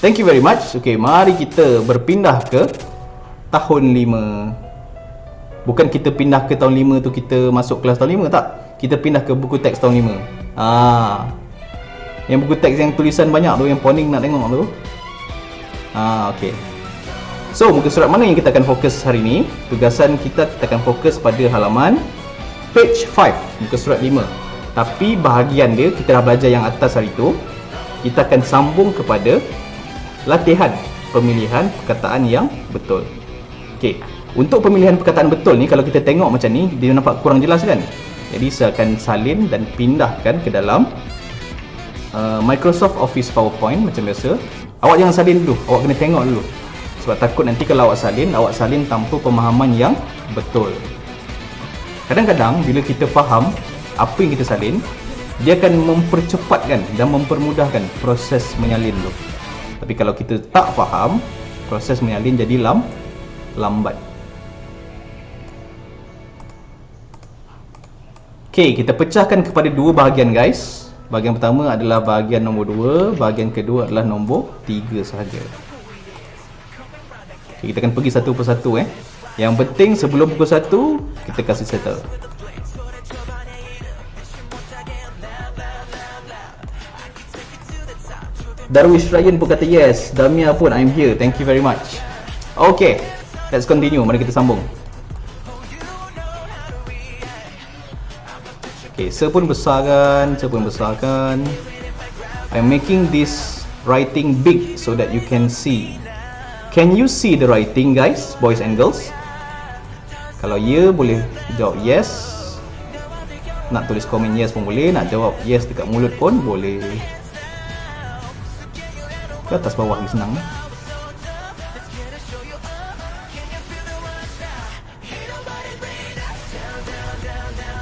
Thank you very much. Okay, mari kita berpindah ke tahun 5. Bukan kita pindah ke tahun 5 tu kita masuk kelas tahun 5, tak. Kita pindah ke buku teks tahun 5. Yang buku teks yang tulisan banyak tu, yang Poning nak tengok tu. Okay. So, muka surat mana yang kita akan fokus hari ni? Tugasan kita akan fokus pada halaman page 5, muka surat 5. Tapi bahagian dia, kita dah belajar yang atas hari tu. Kita akan sambung kepada latihan pemilihan perkataan yang betul. Okey, untuk pemilihan perkataan betul ni, kalau kita tengok macam ni, dia nampak kurang jelas kan? Jadi saya akan salin dan pindahkan ke dalam Microsoft Office PowerPoint macam biasa. Awak jangan salin dulu, awak kena tengok dulu. Sebab takut nanti kalau awak salin tanpa pemahaman yang betul. Kadang-kadang bila kita faham apa yang kita salin, dia akan mempercepatkan dan mempermudahkan proses menyalin tu. Tapi kalau kita tak faham, proses menyalin jadi lambat. Okey, kita pecahkan kepada dua bahagian guys. Bahagian pertama adalah bahagian nombor 2, bahagian kedua adalah nombor 3 sahaja. Okay, kita akan pergi satu persatu Yang penting sebelum pukul 1 kita kasih settle. Darwish Ryan pun kata yes. Damia pun I'm here. Thank you very much. Okay, let's continue. Mari kita sambung. Okay, se pun besarkan. I'm making this writing big so that you can see. Can you see the writing guys, boys and girls? Kalau ya, boleh jawab yes. Nak tulis komen yes pun boleh. Nak jawab yes dekat mulut pun boleh. Ke atas bawah ni senang.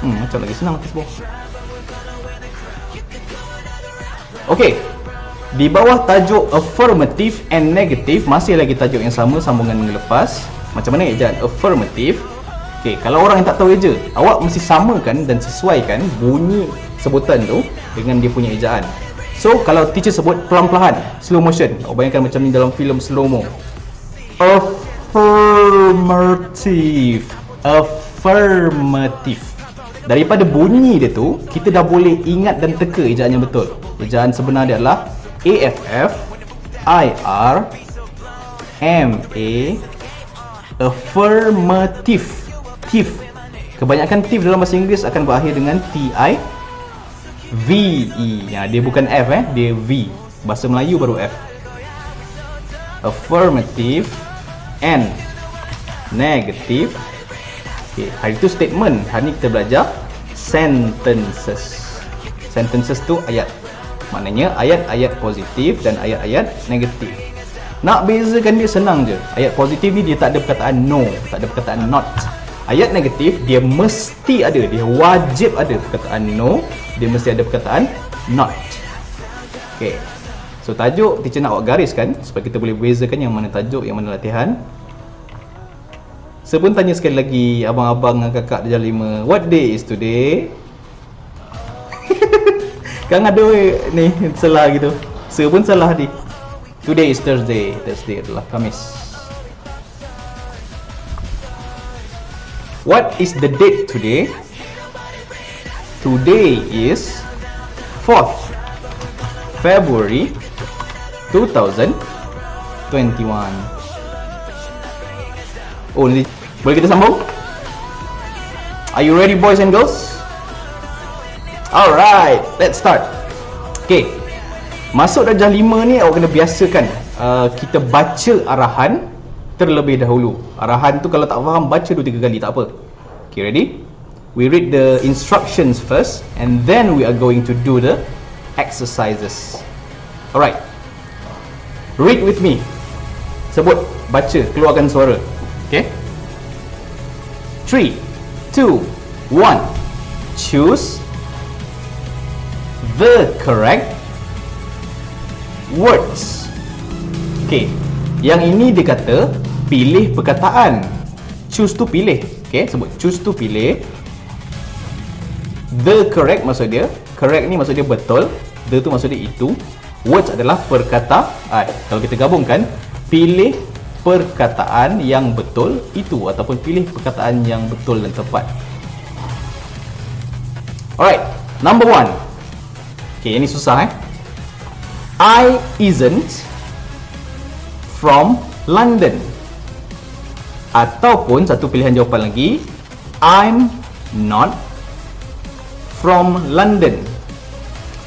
Macam lagi senang atas bawah. Okey. Di bawah tajuk affirmative and negative, masih lagi tajuk yang sama, sambungan minggu lepas. Macam mana ejaan affirmative? Okey, kalau orang yang tak tahu eja, awak mesti samakan dan sesuaikan bunyi sebutan tu dengan dia punya ejaan. So, kalau teacher sebut pelan-pelan, slow motion, awak bayangkan macam ni dalam filem slow-mo. Affirmative. Daripada bunyi dia tu, kita dah boleh ingat dan teka ejaan yang betul. Ejaan sebenar dia adalah AFFIRMA, affirmative. Kebanyakan tif dalam bahasa Inggeris akan berakhir dengan TIVE. Dia bukan F dia V. Bahasa Melayu baru F. Affirmative and negative. Okay, hari itu statement. Hari ini kita belajar sentences. Sentences tu ayat. Maknanya ayat-ayat positif dan ayat-ayat negatif. Nak bezakan dia senang je. Ayat positif ni dia tak ada perkataan no, tak ada perkataan not. Ayat negatif dia mesti ada, dia wajib ada perkataan no, dia mesti ada perkataan not. Okay, so tajuk teacher nak awak gariskan supaya kita boleh bezakan yang mana tajuk, yang mana latihan. Saya pun tanya sekali lagi abang-abang dan kakak darjah 5, what day is today? Kan ada ni salah gitu. Saya pun salah tadi. Today is Thursday. Thursday adalah Khamis. What is the date today? Today is 4th February 2021. Oh, ni boleh kita sambung? Are you ready boys and girls? Alright, let's start. Okay, masuk darjah 5 ni awak kena biasakan kita baca arahan terlebih dahulu. Arahan tu kalau tak faham, baca 2-3 kali tak apa. Okay, ready? We read the instructions first and then we are going to do the exercises. Alright, read with me. Sebut, baca, keluarkan suara. Okay, 3, 2, 1. Choose the correct words. Okay, yang ini dia kata pilih perkataan. Choose tu pilih. Okay, sebut choose tu pilih. The correct maksud dia, correct ni maksud dia betul. The tu maksud dia itu. Words adalah perkataan. Kalau kita gabungkan, pilih perkataan yang betul itu ataupun pilih perkataan yang betul dan tepat. Alright, number 1. Okay, ini susah I isn't from London. Ataupun satu pilihan jawapan lagi, I'm not from London.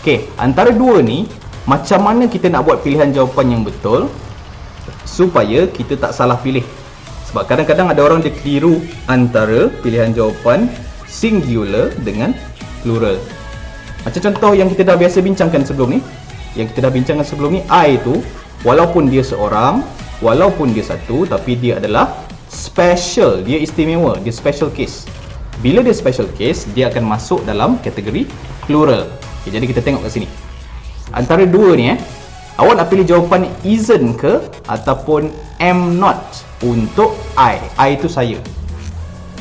Okay, antara dua ni, macam mana kita nak buat pilihan jawapan yang betul supaya kita tak salah pilih? Sebab kadang-kadang ada orang dia keliru antara pilihan jawapan singular dengan plural. Macam contoh yang kita dah biasa bincangkan sebelum ni. Yang kita dah bincangkan sebelum ni, I tu walaupun dia seorang, walaupun dia satu, tapi dia adalah special, dia istimewa, dia special case. Bila dia special case, dia akan masuk dalam kategori plural. Okay, jadi kita tengok kat sini. Antara dua ni awak nak pilih jawapan isn't ke ataupun am not untuk I. I itu saya.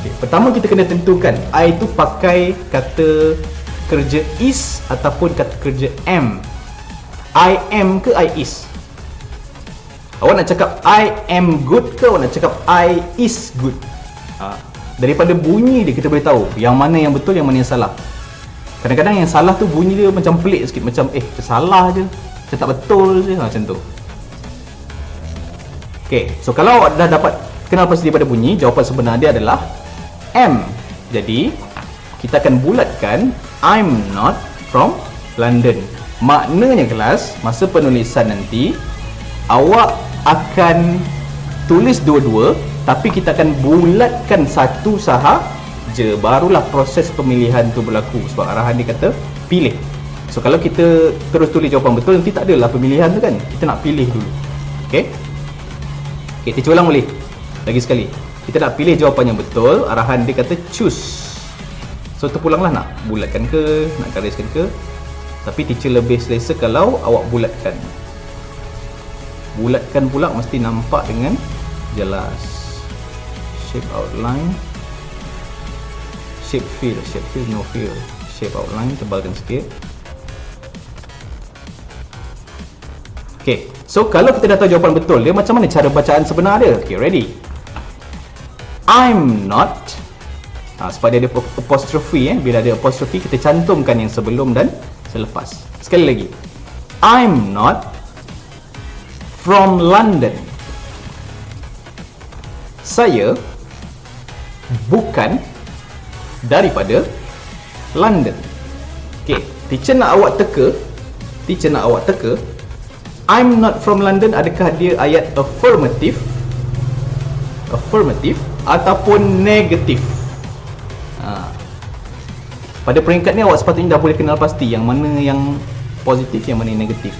Okay, pertama kita kena tentukan I itu pakai kata kerja is ataupun kata kerja am. I am ke I is? Awak nak cakap I am good ke awak nak cakap I is good? Daripada bunyi dia kita boleh tahu yang mana yang betul, yang mana yang salah. Kadang-kadang yang salah tu bunyi dia macam pelik sikit, macam salah je, macam tak betul je, macam tu. Okay, so kalau awak dah dapat kenal pasti daripada bunyi, jawapan sebenar dia adalah am. Jadi kita akan bulatkan I'm not from London. Maknanya kelas, masa penulisan nanti awak akan tulis dua-dua, tapi kita akan bulatkan satu sahaja, barulah proses pemilihan tu berlaku. Sebab arahan dia kata pilih. So kalau kita terus tulis jawapan betul, nanti tak adalah pemilihan tu kan. Kita nak pilih dulu. Okay, kita ulang boleh lagi sekali. Kita nak pilih jawapan yang betul, arahan dia kata choose. So terpulanglah nak bulatkan ke, nak gariskan ke. Tapi teacher lebih selesa kalau awak bulatkan. Bulatkan pula mesti nampak dengan jelas. Shape outline, shape fill, no fill. Shape outline tebalkan sikit. Okay, so kalau kita dah tahu jawapan betul dia, macam mana cara bacaan sebenar dia? Okay, ready? I'm not. Sebab dia ada apostrophe bila ada apostrophe kita cantumkan yang sebelum dan selepas. Sekali lagi, I'm not from London. Saya bukan daripada London. Okay, teacher nak awak teka, I'm not from London, adakah dia ayat affirmative ataupun negatif? Pada peringkat ni awak sepatutnya dah boleh kenal pasti yang mana yang positif, yang mana yang negatif.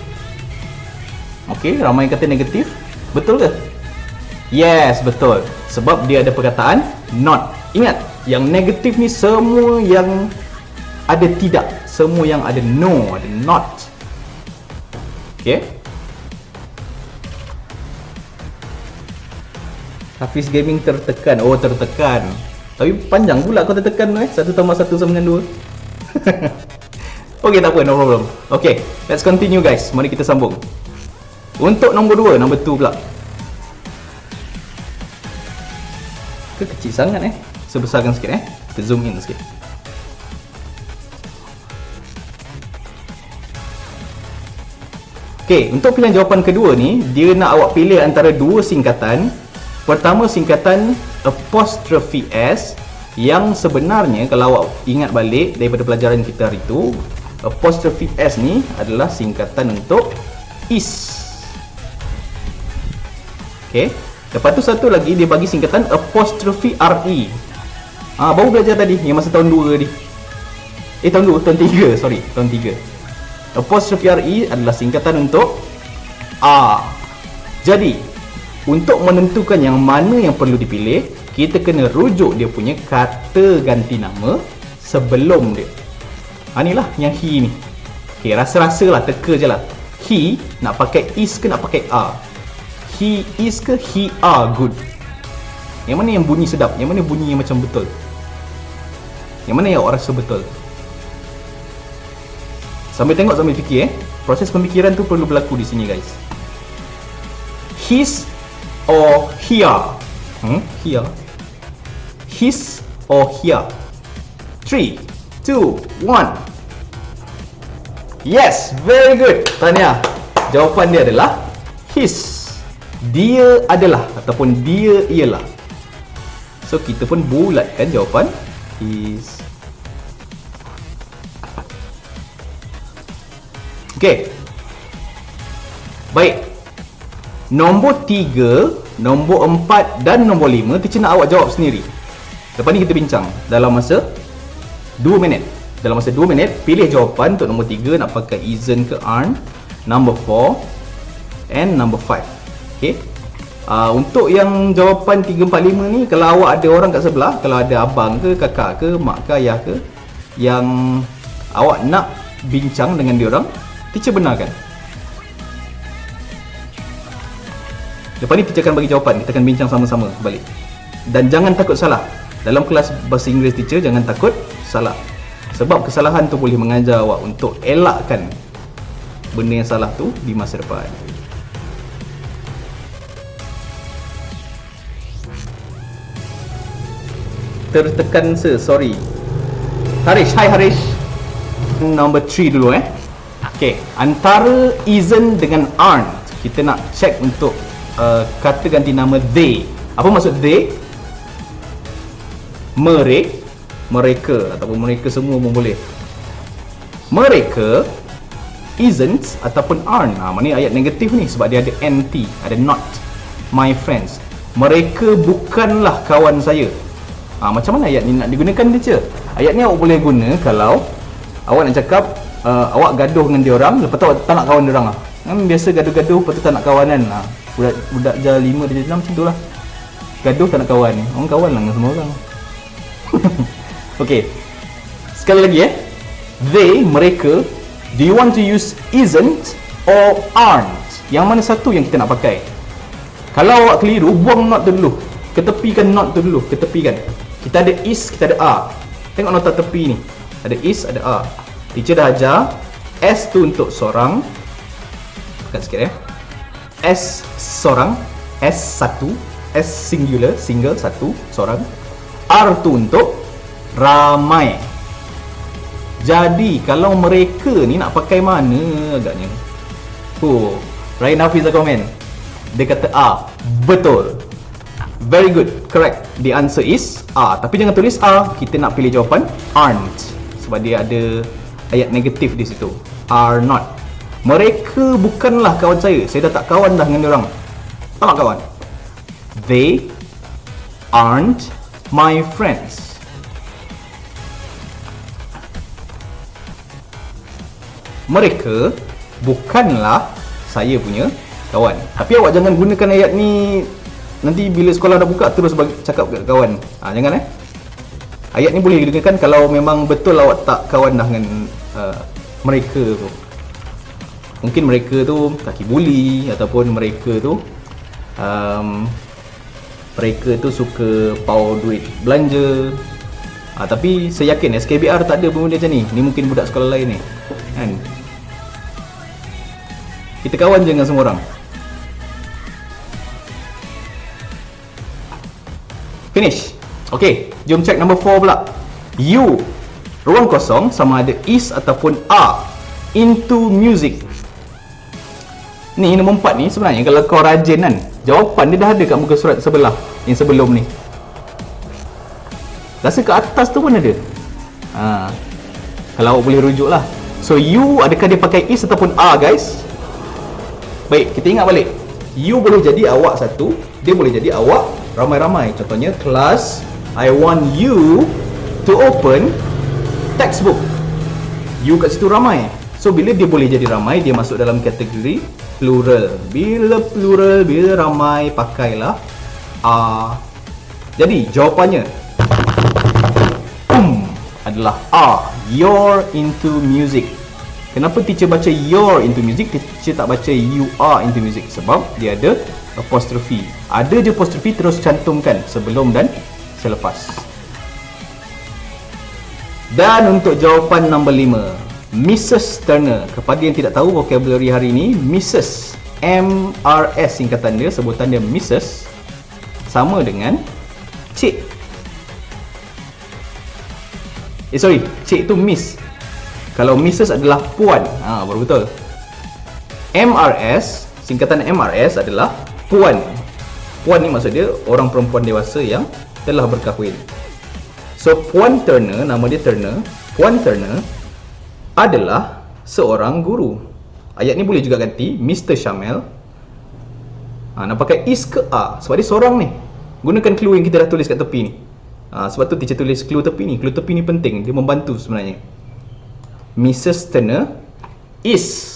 Okey, ramai kata negatif. Betul ke? Yes, betul. Sebab dia ada perkataan not. Ingat, yang negatif ni semua yang ada tidak, semua yang ada no, ada not. Okey. Hafiz Gaming tertekan. Oh, tertekan. Tapi panjang pula kau tertekan tu 1 tambah 1 sama dengan 2. Okey, tak apa, no problem. Okey, let's continue guys. Mari kita sambung. Untuk nombor 2, number 2 pula. Kecil sangat Sebesarkan sikit Kita zoom in sikit. Okey, untuk pilihan jawapan kedua ni, dia nak awak pilih antara dua singkatan. Pertama, singkatan apostrophe S, yang sebenarnya kalau awak ingat balik daripada pelajaran kita hari itu, apostrophe S ni adalah singkatan untuk is. Okey, lepas tu satu lagi dia bagi singkatan apostrophe RE. Baru belajar tadi yang masa tahun 2 tadi. Tahun 3, sorry, tahun 3. Apostrophe RE adalah singkatan untuk R. Jadi untuk menentukan yang mana yang perlu dipilih, kita kena rujuk dia punya kata ganti nama sebelum dia. Inilah yang he ni. Okay, rasa-rasa lah, teka je lah. He nak pakai is ke nak pakai are? He is ke he are good? Yang mana yang bunyi sedap? Yang mana bunyi yang macam betul? Yang mana yang awak rasa betul? Sambil tengok, sambil fikir Proses pemikiran tu perlu berlaku di sini guys. His or here. Here. His or here. 3, 2, 1. Yes, very good. Tahniah. Jawapan dia adalah his. Dia adalah ataupun dia ialah. So kita pun bulatkan jawapan his. Okey. Baik. Nombor 3, nombor 4 dan nombor 5 teacher nak awak jawab sendiri. Lepas ni kita bincang dalam masa 2 minit. Dalam masa 2 minit, pilih jawapan untuk nombor 3 nak pakai isn't ke aren't, number 4 and number 5. Okey. Untuk yang jawapan 3, 4, 5 ni, kalau awak ada orang kat sebelah, kalau ada abang ke, kakak ke, mak ke, ayah ke yang awak nak bincang dengan diorang, teacher benarkan. Lepas ni teacher akan bagi jawapan, kita akan bincang sama-sama balik. Dan jangan takut salah. Dalam kelas bahasa Inggeris teacher, jangan takut salah. Sebab kesalahan tu boleh mengajar awak untuk elakkan benda yang salah tu di masa depan. Tertekan sorry. Harish, hi Harish. Number 3 dulu Okay, antara isn't dengan aren't, kita nak check untuk kata ganti nama they. Apa maksud they? Mereka ataupun mereka semua pun boleh. Mereka isn't ataupun aren't. Maknanya ayat negatif ni sebab dia ada nt, ada not. My friends. Mereka bukanlah kawan saya. Macam mana ayat ni nak digunakan teacher? Ayat ni awak boleh guna kalau awak nak cakap awak gaduh dengan diorang, lepas tu awak tak nak kawan diorang lah. Biasa gaduh-gaduh, lepas tu tak nak kawan kan. Budak jar 5, darjah 6 macam tu lah. Gaduh tak nak kawan. Orang kawan lah dengan semua orang. Okay, sekali lagi they, mereka. Do you want to use isn't or aren't? Yang mana satu yang kita nak pakai? Kalau awak keliru, buang not tu dulu, ketepikan not tu dulu, ketepikan. Kita ada is, kita ada are. Tengok nota tepi ni, ada is, ada are. Teacher dah ajar S tu untuk seorang. Tekan sikit S seorang, S satu, S singular, single, satu, seorang. R tu untuk ramai. Jadi kalau mereka ni nak pakai mana agaknya? Ryan Hafiz komen. Dia kata A. Betul. Very good. Correct. The answer is A. Tapi jangan tulis A. Kita nak pilih jawapan aren't. Sebab dia ada ayat negatif di situ. Are not. Mereka bukanlah kawan saya. Saya dah tak kawan dah dengan diorang. Tak nak kawan. They aren't my friends. Mereka bukanlah saya punya kawan. Tapi awak jangan gunakan ayat ni nanti bila sekolah dah buka terus cakap kat kawan. Jangan Ayat ni boleh digunakan kalau memang betul awak tak kawan dah dengan mereka tu. Mungkin mereka tu kaki buli, ataupun mereka tu suka pau duit belanja. Tapi saya yakin SKBR tak ada benda macam ni. Ni mungkin budak sekolah lain ni kan. Kita kawan je dengan semua orang. Finish. Okay, jom check number 4 pula. You, ruang kosong, sama ada is ataupun are into music. Ni nombor 4 ni sebenarnya kalau kau rajin kan, jawapan dia dah ada kat muka surat sebelah yang sebelum ni. Rasa kat atas tu pun ada. Kalau awak boleh rujuk lah. So you, adakah dia pakai is ataupun are guys? Baik, kita ingat balik. You boleh jadi awak satu, dia boleh jadi awak ramai-ramai. Contohnya class, I want you to open textbook. You kat situ ramai. So bila dia boleh jadi ramai, dia masuk dalam kategori plural. Bila plural, bila ramai, pakailah are. Jadi jawapannya adalah are. You're into music. Kenapa teacher baca you're into music, teacher tak baca you are into music? Sebab dia ada apostrophe. Ada je apostrophe, terus cantumkan sebelum dan selepas. Dan untuk jawapan nombor 5, Mrs. Turner. Kepada yang tidak tahu vocabulary hari ini, Mrs. MRS singkatan dia, sebutan dia Mrs. sama dengan Cik. Sorry, Cik itu Miss. Kalau Mrs. adalah Puan. Baru betul. MRS, singkatan MRS adalah Puan. Puan ni maksud dia orang perempuan dewasa yang telah berkahwin. So Puan Turner, nama dia Turner. Puan Turner adalah seorang guru. Ayat ni boleh juga ganti Mr. Shamel. Nak pakai is ke a sebab dia seorang ni. Gunakan clue yang kita dah tulis kat tepi ni. Sebab tu teacher tulis clue tepi ni. Clue tepi ni penting, dia membantu sebenarnya. Mrs. Turner is.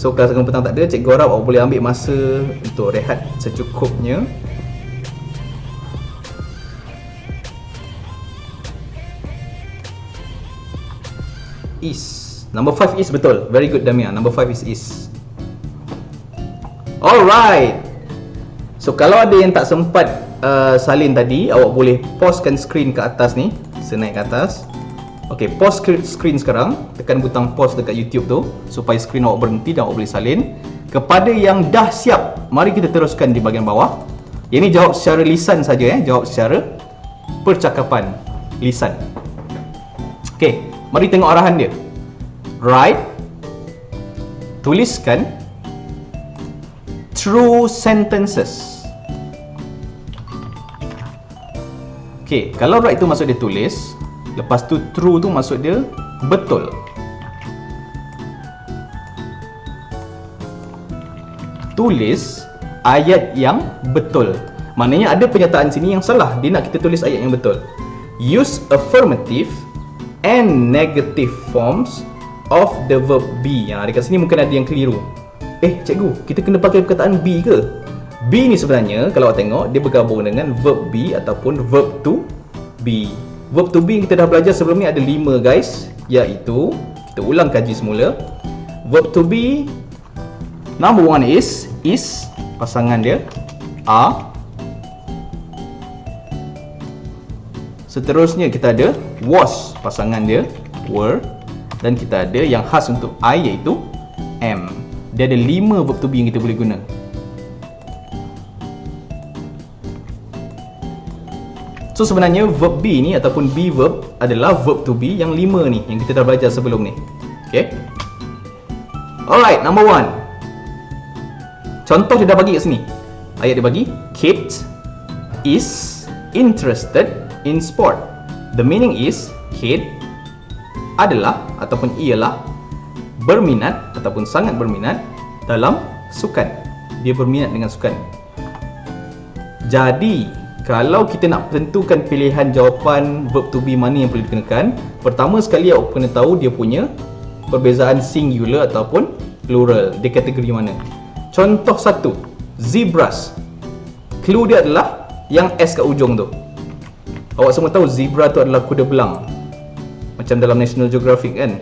So kelas agama petang tak ada, cikgu harap awak boleh ambil masa untuk rehat secukupnya. Is. Number 5 is betul. Very good Damia. Number 5 is. Alright. So kalau ada yang tak sempat salin tadi, awak boleh pausekan screen ke atas ni. Senaik ke atas. Okay, pause screen sekarang. Tekan butang pause dekat YouTube tu supaya screen awak berhenti dan awak boleh salin. Kepada yang dah siap, mari kita teruskan di bahagian bawah. Yang ni jawab secara lisan saja, jawab secara percakapan lisan. Okay, mari tengok arahan dia. Write, tuliskan true sentences. Okay, kalau write tu maksud dia tulis, lepas tu true tu maksud dia betul. tulis ayat yang betul. Maknanya ada pernyataan sini yang salah. Dia nak kita tulis ayat yang betul. Use affirmative and negative forms of the verb be. Dekat sini mungkin ada yang keliru. Cikgu, kita kena pakai perkataan be ke? Be ni sebenarnya kalau awak tengok dia bergabung dengan verb be ataupun verb to be. Verb to be yang kita dah belajar sebelum ni ada 5 guys, iaitu kita ulang kaji semula. Verb to be, number 1 is pasangan dia are. Seterusnya kita ada was, pasangan dia were, dan kita ada yang khas untuk I iaitu am. Dia ada 5 verb to be yang kita boleh guna. So sebenarnya verb be ni ataupun be verb adalah verb to be yang 5 ni yang kita dah belajar sebelum ni. Okay. Alright, number 1. Contoh dia dah bagi kat sini. Ayat dia bagi, Kate is interested in sport. The meaning is Kate adalah ataupun ialah berminat ataupun sangat berminat dalam sukan. Dia berminat dengan sukan. Jadi kalau kita nak tentukan pilihan jawapan verb to be mana yang perlu dikenakan, pertama sekali awak kena tahu dia punya perbezaan singular ataupun plural. Dia kategori mana. Contoh 1, zebras. Clue dia adalah yang S kat ujung tu. Awak semua tahu zebra tu adalah kuda belang, macam dalam National Geographic kan.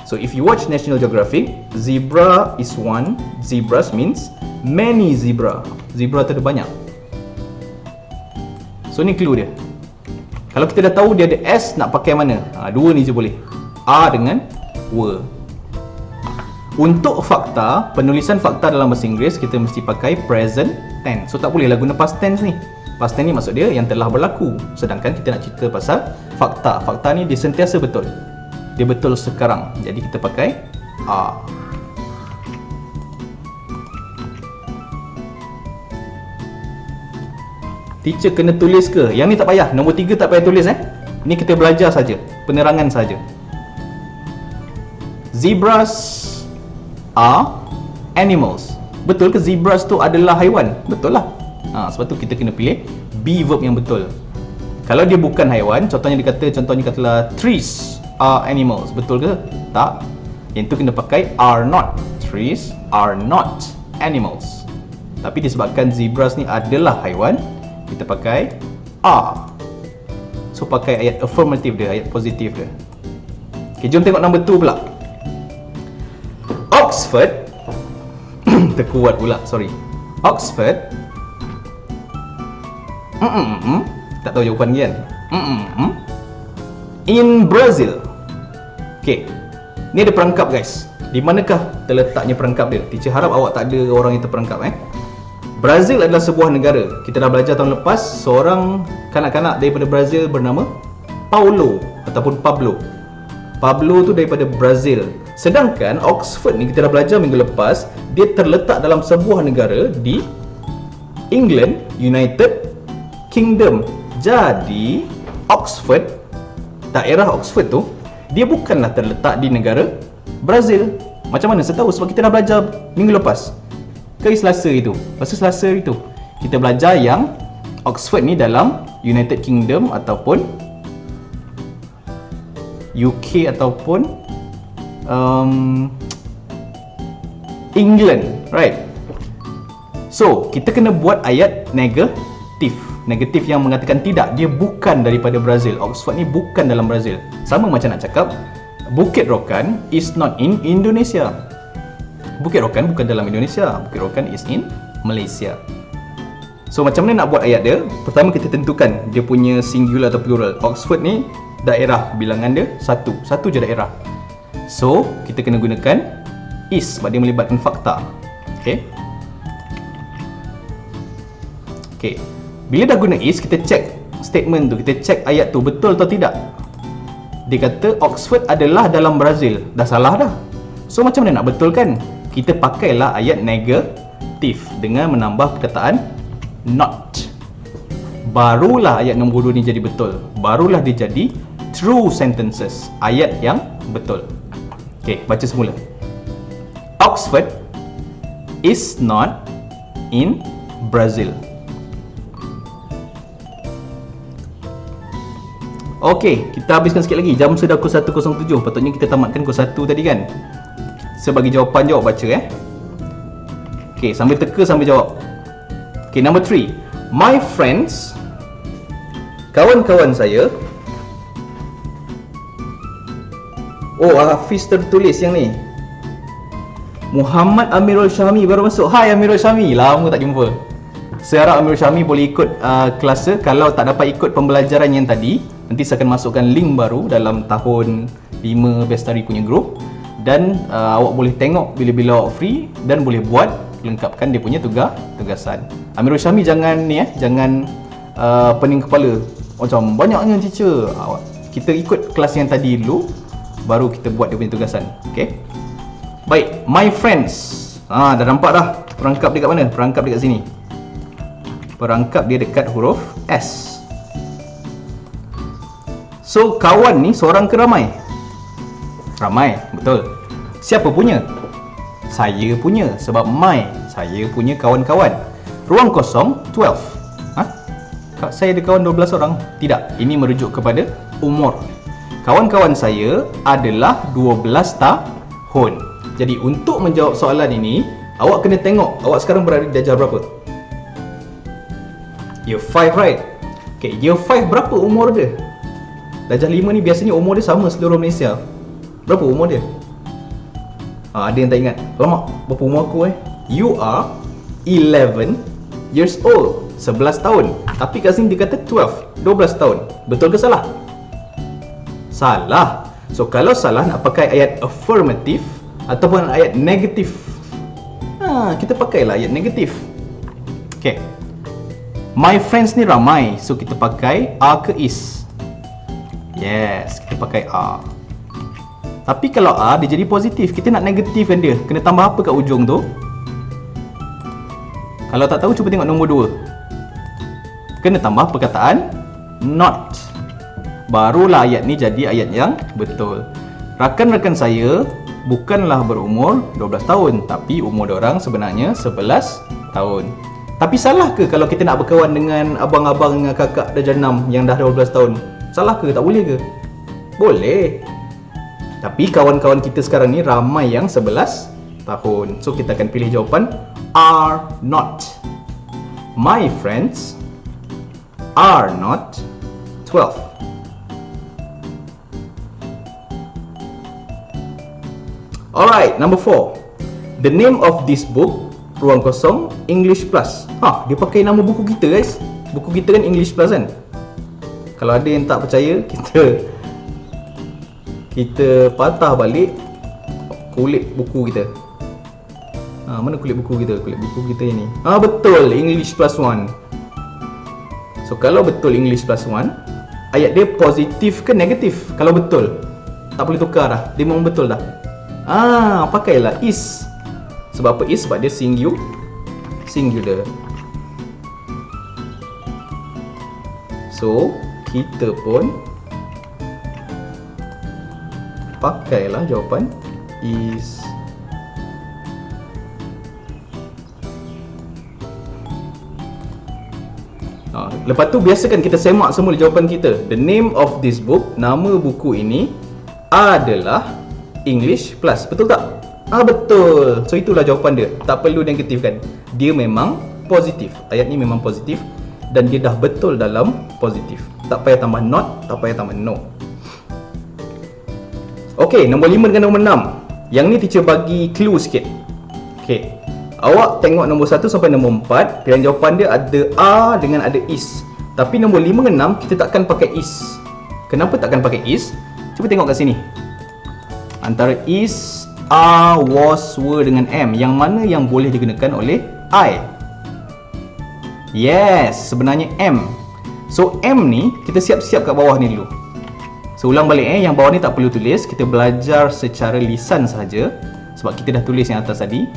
So if you watch National Geographic, zebra is one, zebras means many zebra. Zebra tu ada banyak. So ni clue dia. Kalau kita dah tahu dia ada S, nak pakai mana? Dua ni je boleh, are dengan were. Untuk fakta, penulisan fakta dalam bahasa Inggeris kita mesti pakai present tense. So tak bolehlah guna past tense ni. Past tense ni maksud dia yang telah berlaku. Sedangkan kita nak cerita pasal fakta. Fakta ni dia sentiasa betul. Dia betul sekarang. Jadi kita pakai are. Teacher kena tulis ke? Yang ni tak payah. Nombor 3 tak payah tulis Ni kita belajar saja, penerangan saja. Zebras are animals. Betul ke zebras tu adalah haiwan? Betul lah. Sebab tu kita kena pilih be verb yang betul. Kalau dia bukan haiwan, contohnya katalah trees are animals. Betul ke? Tak. Yang tu kena pakai are not. Trees are not animals. Tapi disebabkan zebras ni adalah haiwan, kita pakai are. So pakai ayat affirmative dia, ayat positif dia. Okay, jom tengok number 2 pula. Oxford terkuat pula, sorry. Oxford tak tahu jawapan dia kan. In Brazil. Okay, ni ada perangkap guys. Di manakah terletaknya perangkap dia? Teacher harap awak tak ada orang yang terperangkap Brazil adalah sebuah negara. Kita dah belajar tahun lepas, seorang kanak-kanak daripada Brazil bernama Paulo ataupun Pablo. Pablo tu daripada Brazil. Sedangkan Oxford ni kita dah belajar minggu lepas, dia terletak dalam sebuah negara di England, United Kingdom. Jadi Oxford, daerah Oxford tu, dia bukanlah terletak di negara Brazil. Macam mana saya tahu? Sebab kita dah belajar minggu lepas ke Selasa itu. Pasal Selasa itu kita belajar yang Oxford ni dalam United Kingdom ataupun UK ataupun England, right? So kita kena buat ayat negatif yang mengatakan tidak, dia bukan daripada Brazil. Oxford ni bukan dalam Brazil. Sama macam nak cakap Bukit Rokan is not in Indonesia. Bukit Rokan bukan dalam Indonesia. Bukit Rokan is in Malaysia. So macam mana nak buat ayat dia? Pertama kita tentukan dia punya singular atau plural. Oxford ni daerah, bilangan dia satu je daerah. So kita kena gunakan is sebab dia melibatkan fakta. Okay. Bila dah guna is, kita check statement tu, kita check ayat tu betul atau tidak. Dia kata Oxford adalah dalam Brazil. Dah salah dah. So macam mana nak betulkan? Kita pakailah ayat negatif dengan menambah perkataan not. Barulah ayat nombor 2 ni jadi betul. Barulah dia jadi true sentences, ayat yang betul. Okay, baca semula. Oxford is not in Brazil. Okey, kita habiskan sikit lagi. Jam sudah pukul 1.07. Patutnya kita tamatkan pukul 1 tadi kan. Sebagai jawapan, jawab baca Okey, sambil teka sambil jawab. Okey, number 3. My friends, kawan-kawan saya. Oh, Hafiz tertulis yang ni. Muhammad Amirul Syami baru masuk. Hai Amirul Syami, lama tak jumpa. Saya harap Amirul Syami boleh ikut kelas. Kalau tak dapat ikut pembelajaran yang tadi, nanti saya akan masukkan link baru dalam tahun 5 Bestari punya group. Dan awak boleh tengok bila-bila awak free dan boleh buat lengkapkan dia punya tugasan. Amirul Syami jangan ni jangan pening kepala. Macam banyaknya teacher. Kita ikut kelas yang tadi dulu, baru kita buat dia punya tugasan. Okey. Baik, my friends. Dah nampak dah perangkap dia kat mana? Perangkap dia kat sini. Perangkap dia dekat huruf S. So, kawan ni seorang ke ramai? Ramai, betul. Siapa punya? Saya punya, sebab my, saya punya kawan-kawan. Ruang kosong 12. Saya ada kawan 12 orang? Tidak, ini merujuk kepada umur. Kawan-kawan saya adalah 12 tahun. Jadi untuk menjawab soalan ini, awak kena tengok awak sekarang berada di darjah berapa? Year 5, right? Okay, year 5 berapa umur dia? Darjah 5 ni biasanya umur dia sama seluruh Malaysia. Berapa umur dia? Ada yang tak ingat. Alamak, berapa umur aku You are 11 years old. 11 tahun. Tapi kat sini dia kata 12 tahun. Betul ke salah? Salah. So kalau salah nak pakai ayat affirmative ataupun ayat negatif. Kita pakailah ayat negatif. Okay. My friends ni ramai. So kita pakai are ke is. Yes, kita pakai are. Tapi kalau are dia jadi positif, kita nak negatifkan dia. Kena tambah apa kat ujung tu? Kalau tak tahu, cuba tengok nombor 2. Kena tambah perkataan not. Barulah ayat ni jadi ayat yang betul. Rakan-rakan saya bukanlah berumur 12 tahun, tapi umur diorang sebenarnya 11 tahun. Tapi salah ke kalau kita nak berkawan dengan abang-abang dengan kakak darjah 6 yang dah 12 tahun? Salah ke? Tak boleh ke? Boleh. Tapi kawan-kawan kita sekarang ni ramai yang 11 tahun. So kita akan pilih jawapan are not. My friends are not 12. Alright, number 4. The name of this book, ruang kosong, English Plus. Dia pakai nama buku kita guys. Buku kita kan English Plus kan? Kalau ada yang tak percaya, kita patah balik kulit buku kita. Mana kulit buku kita? Kulit buku kita ini. Betul, English Plus 1. So kalau betul English Plus 1, ayat dia positif ke negatif? Kalau betul, tak boleh tukar dah. Dia memang betul dah. Pakailah is. Sebab apa is? Sebab dia singular. So kita pun pakailah jawapan is. Lepas tu biasakan kita semak semula jawapan kita. The name of this book, nama buku ini adalah English Plus. Betul tak? Betul. So itulah jawapan dia. Tak perlu negatifkan. Dia memang positif. Ayat ni memang positif dan dia dah betul dalam positif. Tak payah tambah not, tak payah tambah no. Okey, nombor 5 dengan nombor 6. Yang ni teacher bagi clue sikit. Okey. Awak tengok nombor 1 sampai nombor 4. Pilihan jawapan dia ada are dengan ada is. Tapi nombor 5 dengan 6 kita takkan pakai is. Kenapa takkan pakai is? Cuba tengok kat sini. Antara is, are, was, were dengan am, yang mana yang boleh digunakan oleh I? Yes, sebenarnya am. So am ni kita siap-siap kat bawah ni dulu. So ulang balik yang bawah ni tak perlu tulis. Kita belajar secara lisan saja. Sebab kita dah tulis yang atas tadi.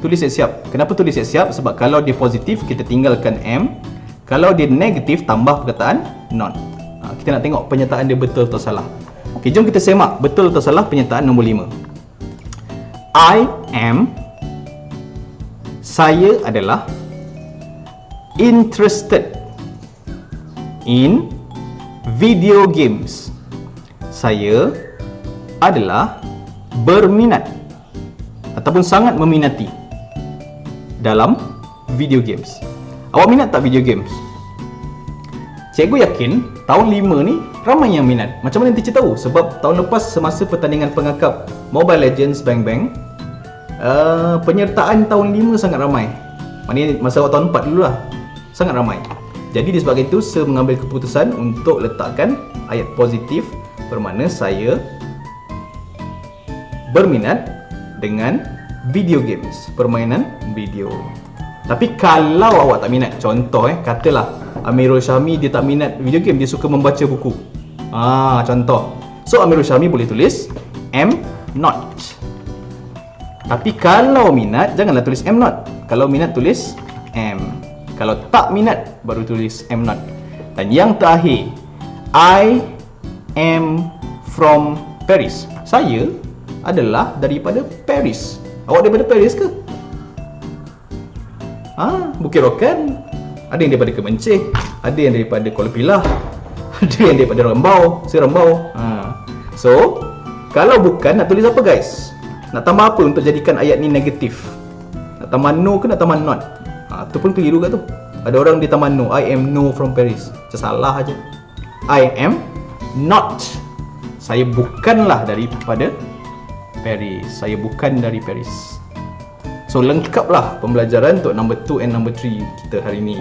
Tulis siap-siap. Kenapa tulis siap-siap? Sebab kalau dia positif kita tinggalkan am. Kalau dia negatif tambah perkataan not. Kita nak tengok pernyataan dia betul atau salah. Okey, jom kita semak betul atau salah pernyataan nombor 5. I am, saya adalah interested in video games. Saya adalah berminat ataupun sangat meminati dalam video games. Awak minat tak video games? Cikgu yakin tahun 5 ni ramai yang minat. Macam mana teacher tahu? Sebab tahun lepas semasa pertandingan pengakap Mobile Legends Bang Bang, penyertaan tahun 5 sangat ramai. Maknanya masa awak tahun 4 dululah, sangat ramai. Jadi disebabkan itu saya mengambil keputusan untuk letakkan ayat positif bermakna saya berminat dengan video games, permainan video. Tapi kalau awak tak minat, contoh katalah Amirul Syahmi dia tak minat video game, dia suka membaca buku. Contoh. So Amirul Syahmi boleh tulis am not. Tapi kalau minat, janganlah tulis am not. Kalau minat tulis am. Kalau tak minat baru tulis am not. Dan yang terakhir, I am from Paris. Saya adalah daripada Paris. Awak daripada Paris ke? Bukit Rokan. Ada yang daripada Kemencih, ada yang daripada Kuala Pilah, ada yang daripada Rembau. Saya Rembau. So, kalau bukan, nak tulis apa guys? Nak tambah apa untuk jadikan ayat ni negatif? Nak tambah no ke nak tambah not? Itu pun keliru kat tu. Ada orang dia tambah no. I am no from Paris. Macam salah aja. I am not. Saya bukanlah daripada Paris. Saya bukan dari Paris. So lengkaplah pembelajaran untuk number 2 and number 3 kita hari ini.